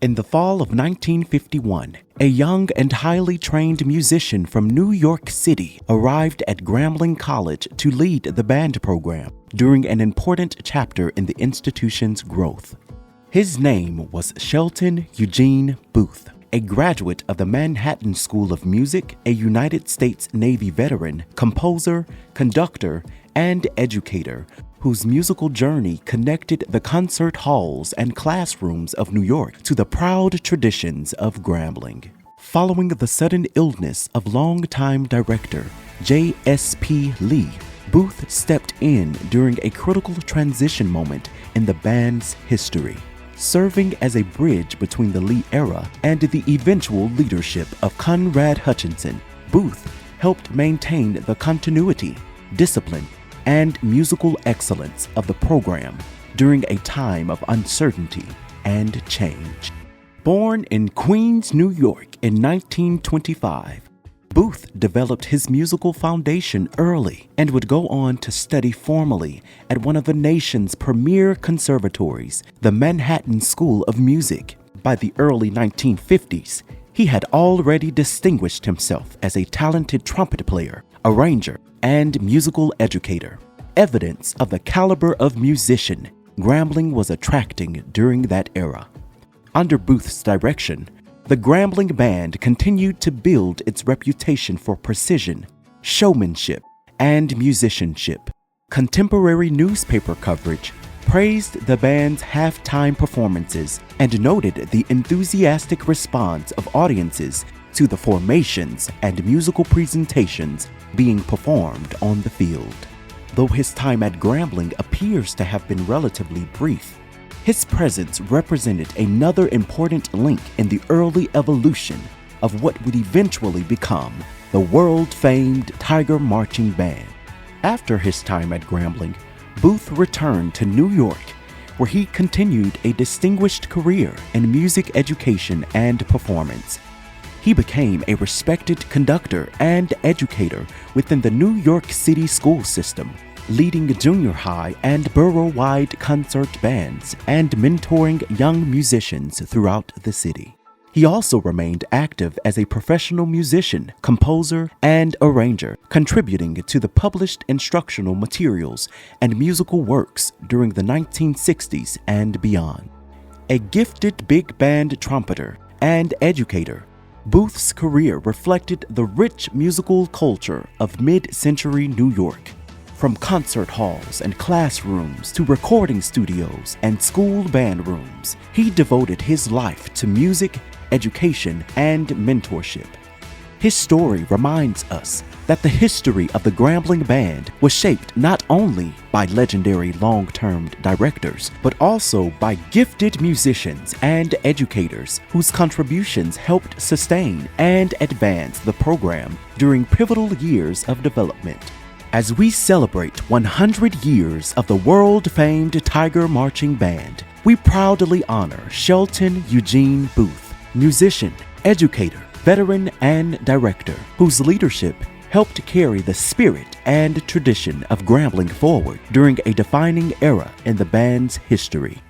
In the fall of 1951, a young and highly trained musician from New York City arrived at Grambling College to lead the band program during an important chapter in the institution's growth. His name was Shelton Eugene Booth, a graduate of the Manhattan School of Music, a United States Navy veteran, composer, conductor, and educator whose musical journey connected the concert halls and classrooms of New York to the proud traditions of Grambling. Following the sudden illness of longtime director J.S.P. Lee, Booth stepped in during a critical transition moment in the band's history, serving as a bridge between the Lee era and the eventual leadership of Conrad Hutchinson. Booth helped maintain the continuity, discipline, and musical excellence of the program during a time of uncertainty and change. Born in Queens, New York in 1925, Booth developed his musical foundation early and would go on to study formally at one of the nation's premier conservatories, the Manhattan School of Music. By the early 1950s, he had already distinguished himself as a talented trumpet player, arranger, and musical educator. Evidence of the caliber of musician Grambling was attracting during that era. Under Booth's direction, the Grambling Band continued to build its reputation for precision, showmanship, and musicianship. Contemporary newspaper coverage praised the band's halftime performances and noted the enthusiastic response of audiences to the formations and musical presentations being performed on the field. Though his time at Grambling appears to have been relatively brief, his presence represented another important link in the early evolution of what would eventually become the world-famed Tiger Marching Band. After his time at Grambling, Booth returned to New York, where he continued a distinguished career in music education and performance. He became a respected conductor and educator within the New York City school system, leading junior high and borough-wide concert bands and mentoring young musicians throughout the city. He also remained active as a professional musician, composer, and arranger, contributing to the published instructional materials and musical works during the 1960s and beyond. A gifted big band trumpeter and educator, Booth's career reflected the rich musical culture of mid-century New York. From concert halls and classrooms to recording studios and school band rooms, he devoted his life to music, education, and mentorship. His story reminds us that the history of the Grambling Band was shaped not only by legendary long-term directors, but also by gifted musicians and educators whose contributions helped sustain and advance the program during pivotal years of development. As we celebrate 100 years of the world-famed Tiger Marching Band, we proudly honor Shelton Eugene Booth, musician, educator, veteran, and director, whose leadership helped carry the spirit and tradition of Grambling forward during a defining era in the band's history.